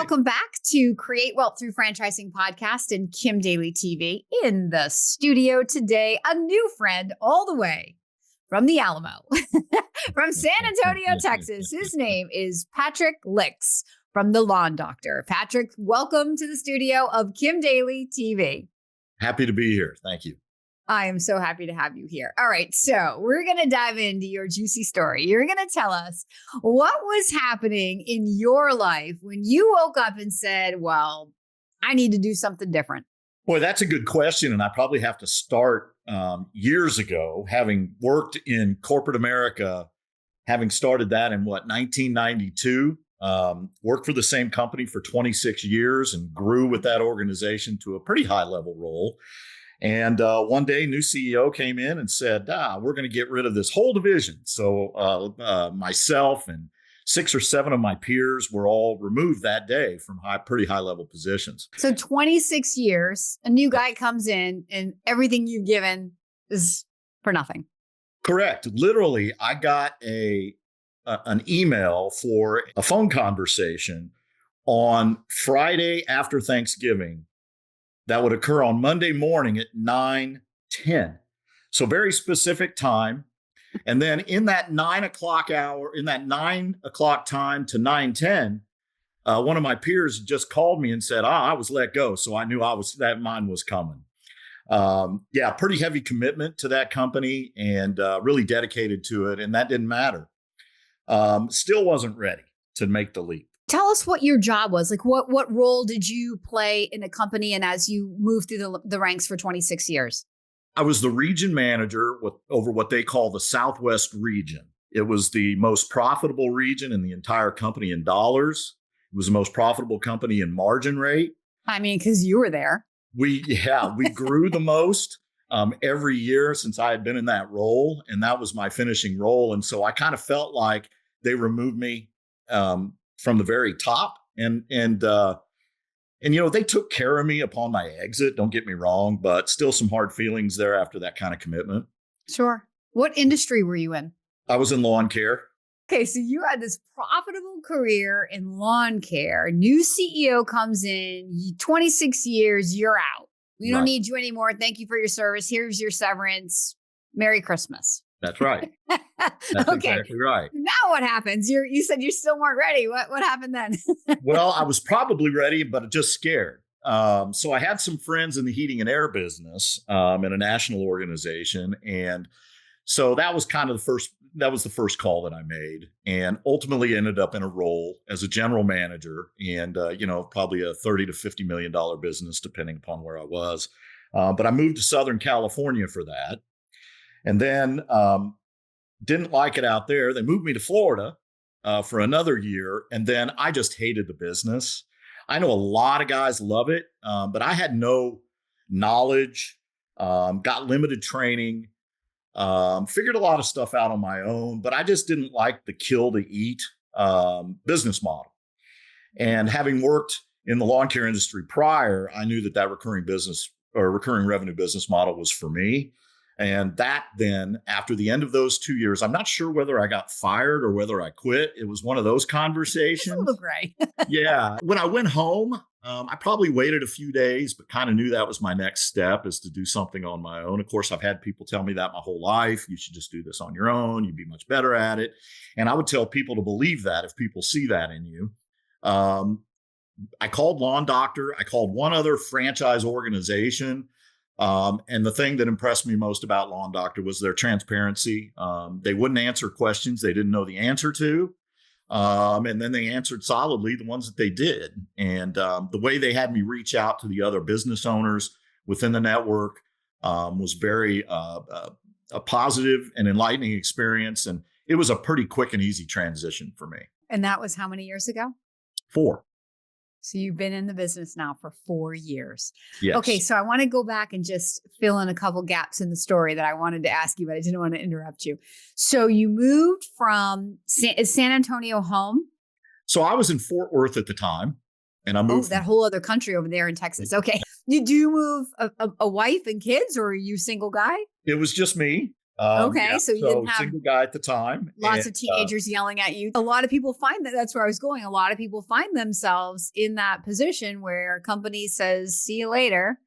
Welcome back to Create Wealth Through Franchising Podcast and Kim Daly TV. In the studio today, a new friend all the way from the Alamo, from San Antonio, Texas. His name is Patrick Licks from The Lawn Doctor. Patrick, welcome to the studio of Kim Daly TV. Happy to be here. Thank you. I am so happy to have you here. All right, so we're going to dive into your juicy story. You're going to tell us what was happening in your life when you woke up and said, well, I need to do something different. Boy, that's a good question. And I probably have to start years ago, having worked in corporate America, having started that in 1992, worked for the same company for 26 years and grew with that organization to a pretty high level role. And one day, new CEO came in and said, we're going to get rid of this whole division. So myself and 6 or 7 of my peers were all removed that day from pretty high level positions. So 26 years, a new guy comes in and everything you've given is for nothing. Correct. Literally, I got an email for a phone conversation on Friday after Thanksgiving that would occur on Monday morning at 9:10. So very specific time. And then in that 9 o'clock hour, in that 9 o'clock time to 9:10, one of my peers just called me and said, I was let go. So I knew that mine was coming. Pretty heavy commitment to that company and really dedicated to it. And that didn't matter. Still wasn't ready to make the leap. Tell us what your job was. Like what role did you play in the company and as you moved through the ranks for 26 years? I was the region manager over what they call the Southwest region. It was the most profitable region in the entire company in dollars. It was the most profitable company in margin rate. I mean, because you were there. We grew the most every year since I had been in that role. And that was my finishing role. And so I kind of felt like they removed me from the very top. And they took care of me upon my exit. Don't get me wrong, but still some hard feelings there after that kind of commitment. Sure. What industry were you in? I was in lawn care. Okay. So you had this profitable career in lawn care. New CEO comes in, 26 years, you're out. We don't need you anymore. Thank you for your service. Here's your severance. Merry Christmas. That's right. That's okay. Exactly right. Now what happens? You said you still weren't ready. What happened then? Well, I was probably ready, but just scared. So I had some friends in the heating and air business in a national organization. And so that was kind of the first call that I made, and ultimately ended up in a role as a general manager and, probably a $30 to $50 million business, depending upon where I was. But I moved to Southern California for that. And then didn't like it out there. They moved me to Florida for another year. And then I just hated the business. I know a lot of guys love it, but I had no knowledge, got limited training, figured a lot of stuff out on my own, but I just didn't like the kill to eat business model. And having worked in the lawn care industry prior, I knew that recurring revenue business model was for me. And that then, after the end of those 2 years, I'm not sure whether I got fired or whether I quit. It was one of those conversations. It's a little gray. Yeah. When I went home, I probably waited a few days, but kind of knew that was my next step, is to do something on my own. Of course, I've had people tell me that my whole life. You should just do this on your own. You'd be much better at it. And I would tell people to believe that if people see that in you. I called Lawn Doctor. I called one other franchise organization. And the thing that impressed me most about Lawn Doctor was their transparency. They wouldn't answer questions they didn't know the answer to. And then they answered solidly the ones that they did. And the way they had me reach out to the other business owners within the network was very a positive and enlightening experience. And it was a pretty quick and easy transition for me. And that was how many years ago? 4. So you've been in the business now for 4 years. Yes. Okay. So I want to go back and just fill in a couple gaps in the story that I wanted to ask you, but I didn't want to interrupt you. So you moved from is San Antonio home? So I was in Fort Worth at the time, and I moved that whole other country over there in Texas. Okay. You do move a wife and kids, or are you a single guy? It was just me. Okay. Yeah, So you so didn't have single guy at the time, lots and of teenagers yelling at you. A lot of people find that that's where I was going. A lot of people find themselves in that position where a company says, see you later.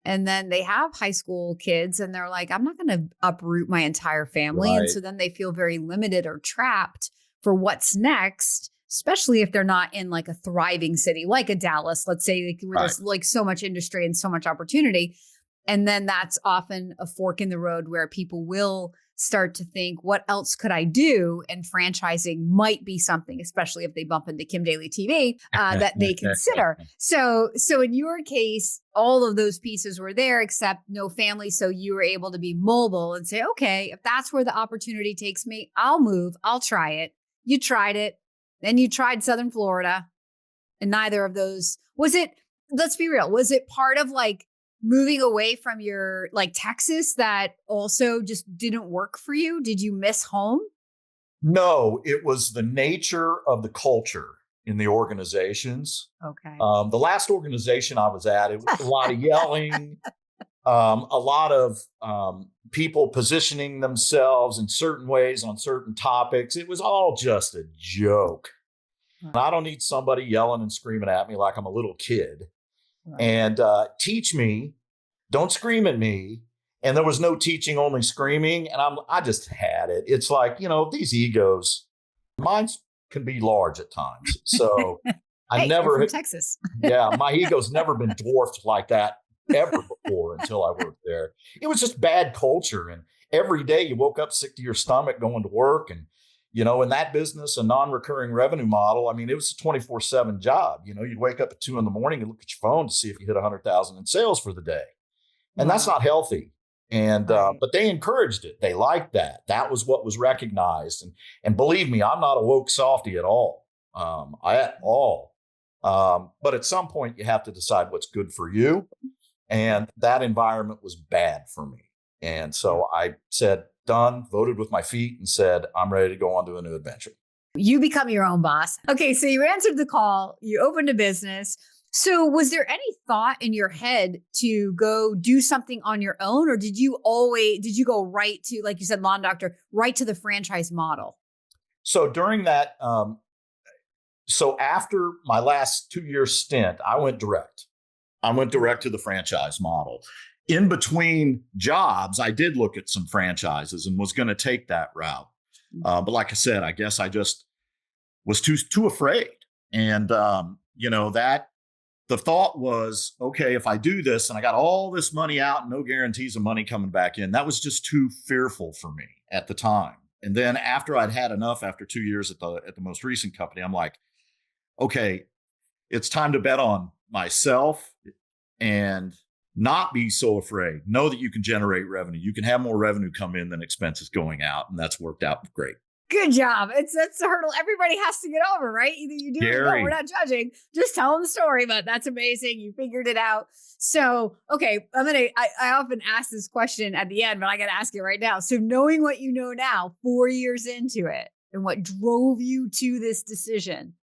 And then they have high school kids and they're like, I'm not going to uproot my entire family. And right, so then they feel very limited or trapped for what's next, especially if they're not in like a thriving city like a Dallas, let's say, like, where right. there's like so much industry and so much opportunity. And then that's often a fork in the road where people will start to think, what else could I do? And franchising might be something, especially if they bump into Kim Daly TV, that they consider. So in your case, all of those pieces were there, except no family. So you were able to be mobile and say, okay, if that's where the opportunity takes me, I'll move. I'll try it. You tried it. Then you tried Southern Florida, and neither of those was it. Let's be real. Was it part of like moving away from your like Texas that also just didn't work for you? Did you miss home? No, it was the nature of the culture in the organizations. Okay. The last organization I was at, it was a lot of yelling, a lot of people positioning themselves in certain ways on certain topics. It was all just a joke. And I don't need somebody yelling and screaming at me like I'm a little kid. Right. And teach me, don't scream at me. And there was no teaching, only screaming. And I just had it. It's like, these egos, mine can be large at times. So I Hey, never you're from had, Texas. yeah, my ego's never been dwarfed like that ever before until I worked there. It was just bad culture. And every day you woke up sick to your stomach going to work. And, in that business, a non-recurring revenue model, I mean, it was a 24/7 job. You'd wake up at 2 a.m. and look at your phone to see if you hit 100,000 in sales for the day. And that's not healthy. And, Right. but they encouraged it. They liked that. That was what was recognized. And believe me, I'm not a woke softy at all. At all. But at some point you have to decide what's good for you. And that environment was bad for me. And so I said, done, voted with my feet and said, I'm ready to go on to a new adventure. You become your own boss. Okay, so you answered the call, you opened a business. So was there any thought in your head to go do something on your own, or did you go right to, like you said, Lawn Doctor, right to the franchise model? So during that, so after my last 2-year stint, I went direct. I went direct to the franchise model. In between jobs, I did look at some franchises and was going to take that route. But like I said, I guess I just was too afraid. And, that the thought was, okay, if I do this and I got all this money out and no guarantees of money coming back in, that was just too fearful for me at the time. And then after I'd had enough, after 2 years at the most recent company, I'm like, okay, it's time to bet on myself and not be so afraid. Know that you can generate revenue. You can have more revenue come in than expenses going out. And that's worked out great. Good job. That's the hurdle everybody has to get over, right? Either you do or you don't. We're not judging, just telling the story, but that's amazing. You figured it out. So, okay, I often ask this question at the end, but I got to ask it right now. So knowing what you know now, 4 years into it, and what drove you to this decision,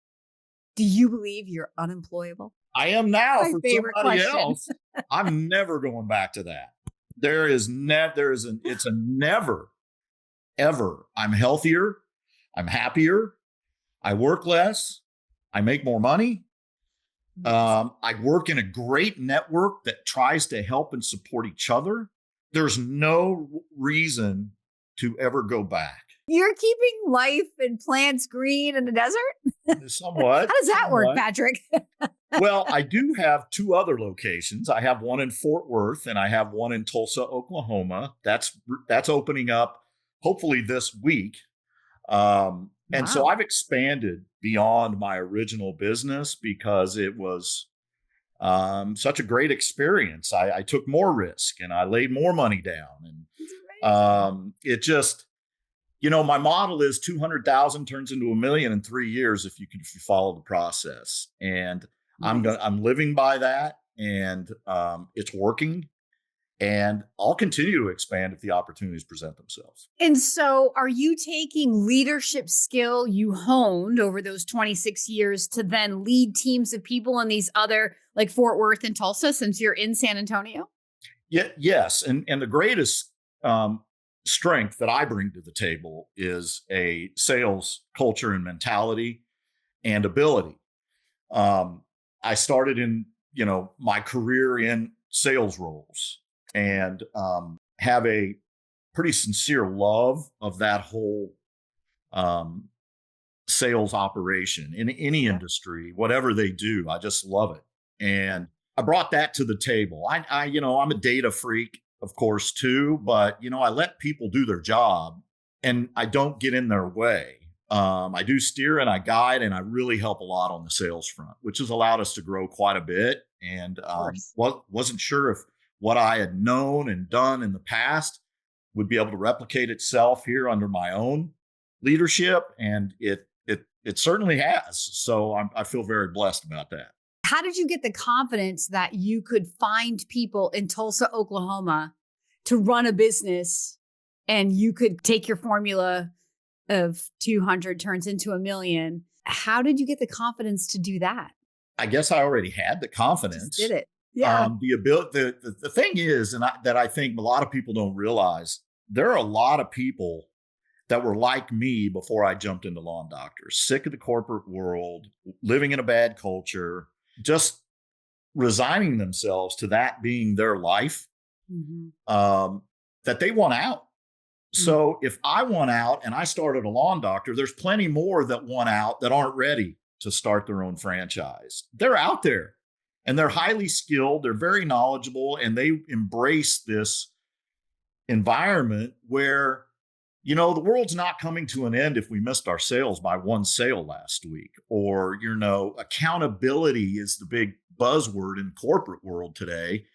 do you believe you're unemployable? I am now. My For favorite somebody question. else. I'm never going back to that. It's a never, ever. I'm healthier. I'm happier. I work less. I make more money. I work in a great network that tries to help and support each other. There's no reason to ever go back. You're keeping life and plants green in the desert? Somewhat. How does that work, Patrick? Well, I do have 2 other locations. I have one in Fort Worth and I have one in Tulsa, Oklahoma. That's opening up hopefully this week. And so I've expanded beyond my original business because it was such a great experience. I took more risk and I laid more money down. And it just, my model is 200,000 turns into $1 million in 3 years if you follow the process. And I'm living by that, and it's working. And I'll continue to expand if the opportunities present themselves. And so are you taking leadership skill you honed over those 26 years to then lead teams of people in these other, like Fort Worth and Tulsa, since you're in San Antonio? Yes. And the greatest strength that I bring to the table is a sales culture and mentality and ability. I started in, my career in sales roles and have a pretty sincere love of that whole um, sales operation in any Yeah. industry, whatever they do. I just love it. And I brought that to the table. I'm a data freak, of course, too, but, I let people do their job and I don't get in their way. I do steer and I guide, and I really help a lot on the sales front, which has allowed us to grow quite a bit. And Of course. wasn't sure if what I had known and done in the past would be able to replicate itself here under my own leadership, and it certainly has. So I feel very blessed about that. How did you get the confidence that you could find people in Tulsa, Oklahoma to run a business and you could take your formula of 200 turns into a million? How did you get the confidence to do that? I guess I already had the Just confidence. did it. Yeah. The ability. The thing is, that I think a lot of people don't realize, there are a lot of people that were like me before I jumped into Lawn Doctors, sick of the corporate world, living in a bad culture, just resigning themselves to that being their life, Mhm. that they want out. Mm. So if I want out and I started a lawn doctor, there's plenty more that want out that aren't ready to start their own franchise. They're out there and they're highly skilled, they're very knowledgeable, and they embrace this environment where, the world's not coming to an end if we missed our sales by one sale last week. Or, accountability is the big buzzword in corporate world today.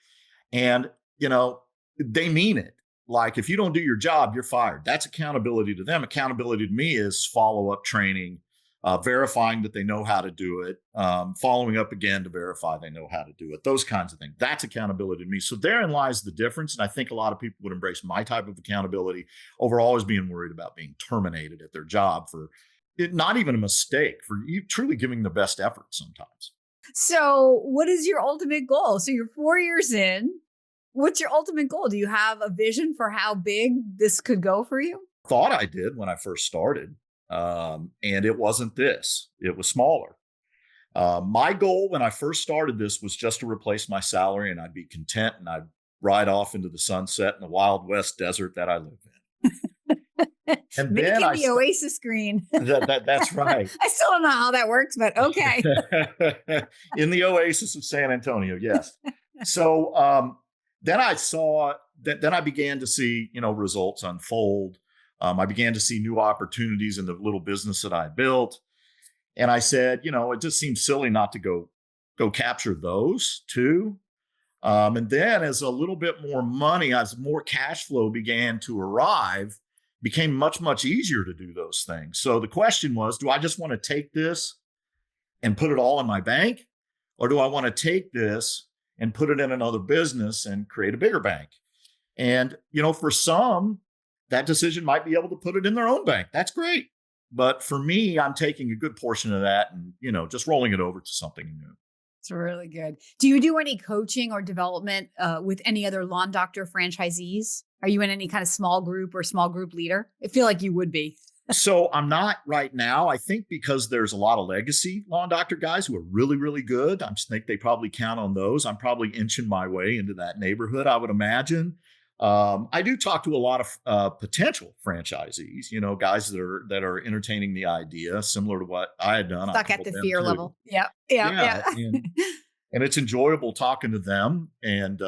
And, they mean it. Like, if you don't do your job, you're fired. That's accountability to them. Accountability to me is follow-up training, verifying that they know how to do it, following up again to verify they know how to do it, those kinds of things. That's accountability to me. So therein lies the difference. And I think a lot of people would embrace my type of accountability over always being worried about being terminated at their job for it, not even a mistake, for you truly giving the best effort sometimes. So, what is your ultimate goal? So, you're 4 years in. What's your ultimate goal? Do you have a vision for how big this could go for you? Thought I did when I first started. And it wasn't this, it was smaller. My goal when I first started this was just to replace my salary, and I'd be content and I'd ride off into the sunset in the Wild West desert that I live in. And then Making the Oasis green. that's right. I still don't know how that works, but okay. In the oasis of San Antonio, yes. So then I saw that. Then I began to see, results unfold. I began to see new opportunities in the little business that I built, and I said, it just seems silly not to go capture those too. And then, as a little bit more money, as more cash flow began to arrive, became much easier to do those things. So the question was, do I just want to take this and put it all in my bank, or do I want to take this and put it in another business and create a bigger bank? And, for some, that decision might be able to put it in their own bank. That's great. But for me, I'm taking a good portion of that and, just rolling it over to something new. It's really good. Do you do any coaching or development with any other lawn doctor franchisees? Are you in any kind of small group or small group leader? I feel like you would be. So I'm not right now. I think because there's a lot of legacy lawn doctor guys who are really good. I just think they probably count on those. I'm probably inching my way into that neighborhood, I would imagine. I do talk to a lot of potential franchisees, guys that are entertaining the idea, similar to what I had done. Stuck at the fear level. Yep. Yeah. And it's enjoyable talking to them. And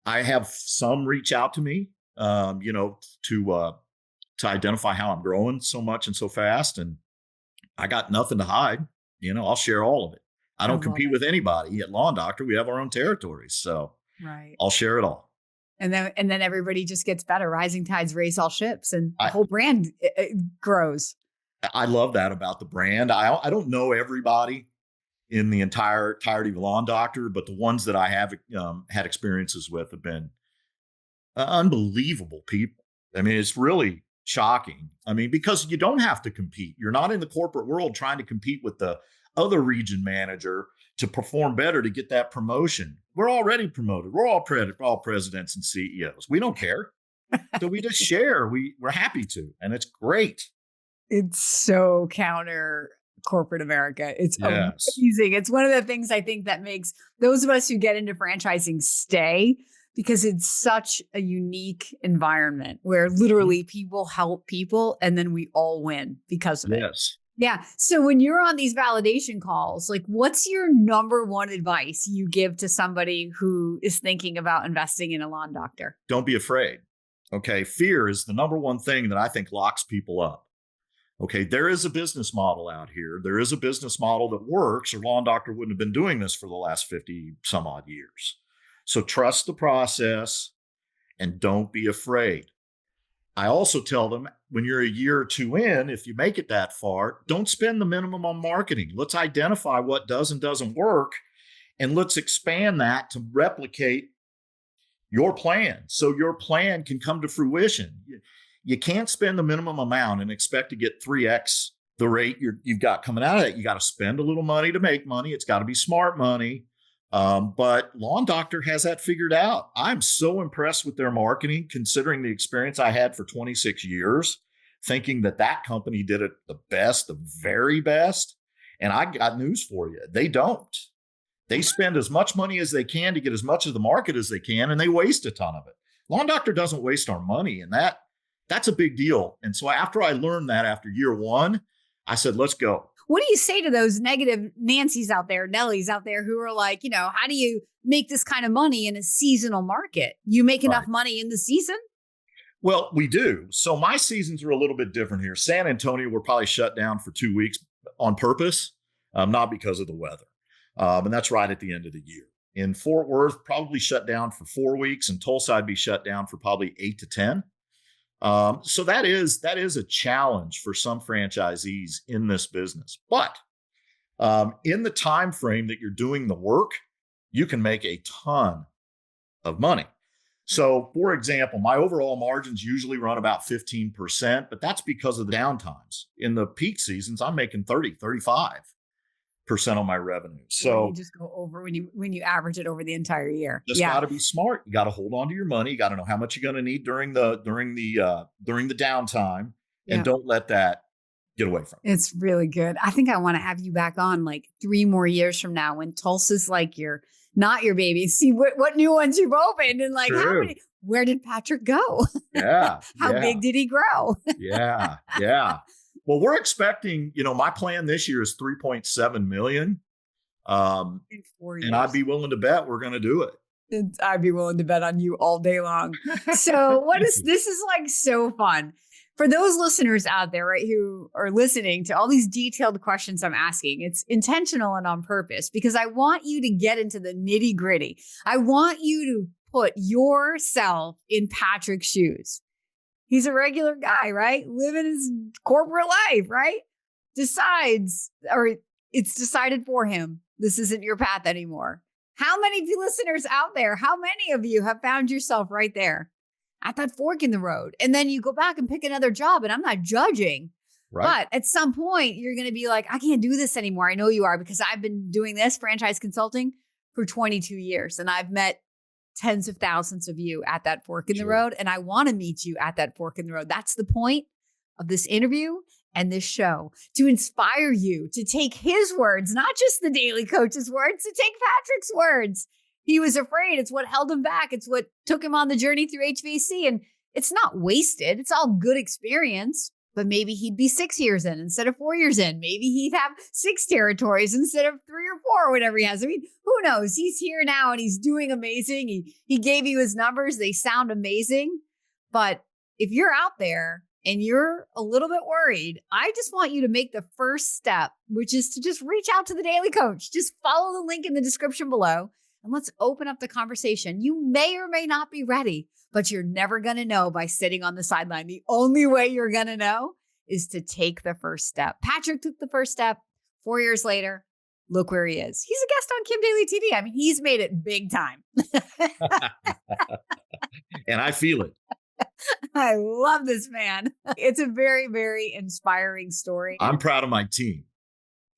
I have some reach out to me, to identify how I'm growing so much and so fast. And I got nothing to hide. I'll share all of it. I don't compete with anybody at Lawn Doctor. We have our own territories. So right. I'll share it all. And then everybody just gets better. Rising tides raise all ships, and the whole brand grows. I love that about the brand. I don't know everybody in the entirety of Lawn Doctor, but the ones that I have had experiences with have been unbelievable people. I mean, it's really shocking. I mean, because you don't have to compete. You're not in the corporate world trying to compete with the other region manager to perform better to get that promotion. We're already promoted. We're all presidents and CEOs. We don't care. So we just share. We're happy to, and it's great. It's so counter corporate America. It's Yes. amazing. It's one of the things I think that makes those of us who get into franchising stay, because it's such a unique environment where literally people help people and then we all win because of it. Yes. Yeah. So when you're on these validation calls, like what's your number one advice you give to somebody who is thinking about investing in a lawn doctor? Don't be afraid. Okay. Fear is the number one thing that I think locks people up. Okay. There is a business model out here. There is a business model that works, or Lawn Doctor wouldn't have been doing this for the last 50 some odd years. So trust the process and don't be afraid. I also tell them when you're a year or two in, if you make it that far, don't spend the minimum on marketing. Let's identify what does and doesn't work, and let's expand that to replicate your plan so your plan can come to fruition. You can't spend the minimum amount and expect to get 3x the rate you've got coming out of it. You got to spend a little money to make money. It's got to be smart money. But Lawn Doctor has that figured out. I'm so impressed with their marketing, considering the experience I had for 26 years, thinking that company did it the best, the very best. And I got news for you. They don't. They spend as much money as they can to get as much of the market as they can, and they waste a ton of it. Lawn Doctor doesn't waste our money, and that's a big deal. And so after I learned that after year one, I said, let's go. What do you say to those negative Nancy's out there, Nellies out there who are like, how do you make this kind of money in a seasonal market? You make enough money in the season? Well, we do. So my seasons are a little bit different here. San Antonio, we're probably shut down for 2 weeks on purpose, not because of the weather. And that's right at the end of the year. In Fort Worth, probably shut down for 4 weeks, and Tulsa, I'd be shut down for probably 8 to 10. So that is a challenge for some franchisees in this business. But in the time frame that you're doing the work, you can make a ton of money. So, for example, my overall margins usually run about 15%, but that's because of the downtimes. In the peak seasons, I'm making 35% on my revenue. So you just go over when you average it over the entire year. Just got to be smart. You got to hold on to your money. You got to know how much you're going to need during the downtime, and don't let that get away from you. It's really good. I think I want to have you back on like 3 more years from now when Tulsa's like not your baby. See what new ones you've opened, and like where did Patrick go? Yeah. How big did he grow? Yeah. Well, we're expecting, my plan this year is 3.7 million. In 4 years. And I'd be willing to bet we're going to do it. I'd be willing to bet on you all day long. So this is like so fun. For those listeners out there, right, who are listening to all these detailed questions I'm asking, it's intentional and on purpose because I want you to get into the nitty gritty. I want you to put yourself in Patrick's shoes. He's a regular guy, right? Living his corporate life, right? Decides, or it's decided for him. This isn't your path anymore. How many of you listeners out there, how many of you have found yourself right there at that fork in the road? And then you go back and pick another job, and I'm not judging. Right. But at some point, you're going to be like, I can't do this anymore. I know you are, because I've been doing this franchise consulting for 22 years, and I've met tens of thousands of you at that fork in the road. And I want to meet you at that fork in the road. That's the point of this interview and this show, to inspire you to take his words, not just the Daly coach's words, to take Patrick's words. He was afraid. It's what held him back. It's what took him on the journey through HVAC. And it's not wasted. It's all good experience. But maybe he'd be 6 years in instead of 4 years in. Maybe he'd have 6 territories instead of 3 or 4 or whatever he has. I mean, who knows? He's here now and he's doing amazing. He gave you his numbers. They sound amazing. But if you're out there and you're a little bit worried, I just want you to make the first step, which is to just reach out to the Daly Coach. Just follow the link in the description below and let's open up the conversation. You may or may not be ready, but you're never going to know by sitting on the sideline. The only way you're going to know is to take the first step. Patrick took the first step. 4 years later, look where he is. He's a guest on Kim Daly TV. I mean, he's made it big time. And I feel it. I love this man. It's a very, very inspiring story. I'm proud of my team.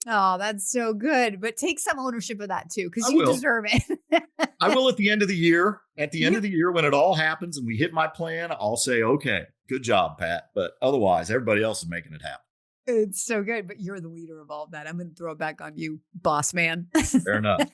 Oh, that's so good. But take some ownership of that too, because I you will. deserve it. I will at the end of the year. At the end You of the year, when it all happens and we hit my plan, I'll say, okay, good job, Pat. But otherwise, everybody else is making it happen. It's so good, but you're the leader of all of that. I'm going to throw it back on you, boss man. Fair enough.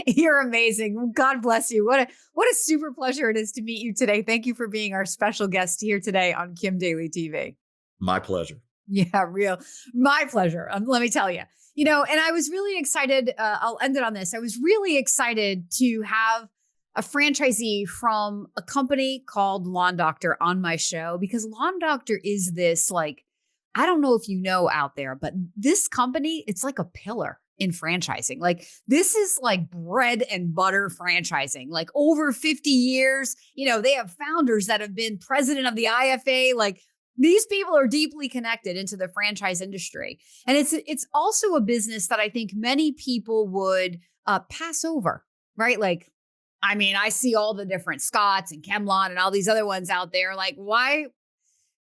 You're amazing. God bless you. What a super pleasure it is to meet you today. Thank you for being our special guest here today on Kim Daly TV. My pleasure. Yeah, real. My pleasure. Let me tell you. And I was really excited. I'll end it on this. I was really excited to have a franchisee from a company called Lawn Doctor on my show because Lawn Doctor is this like, I don't know if you know out there, but this company, it's like a pillar in franchising. Like this is like bread and butter franchising, like over 50 years. They have founders that have been president of the IFA. Like these people are deeply connected into the franchise industry. And it's also a business that I think many people would pass over, right? Like, I mean, I see all the different Scotts and Chemlon and all these other ones out there. Like, why?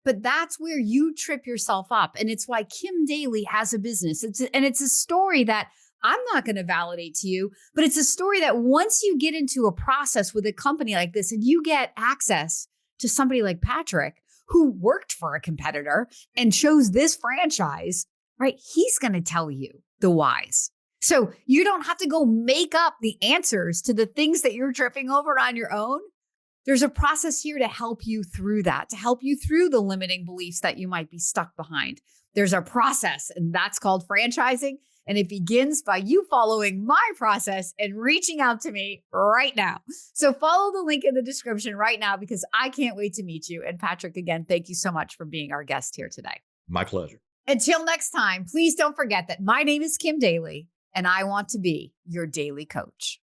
But that's where you trip yourself up. And it's why Kim Daly has a business. It's a story that I'm not going to validate to you, but it's a story that once you get into a process with a company like this and you get access to somebody like Patrick, who worked for a competitor and chose this franchise, right? He's going to tell you the whys. So you don't have to go make up the answers to the things that you're tripping over on your own. There's a process here to help you through that, to help you through the limiting beliefs that you might be stuck behind. There's a process, and that's called franchising. And it begins by you following my process and reaching out to me right now. So follow the link in the description right now because I can't wait to meet you. And Patrick, again, thank you so much for being our guest here today. My pleasure. Until next time, please don't forget that my name is Kim Daly and I want to be your daily coach.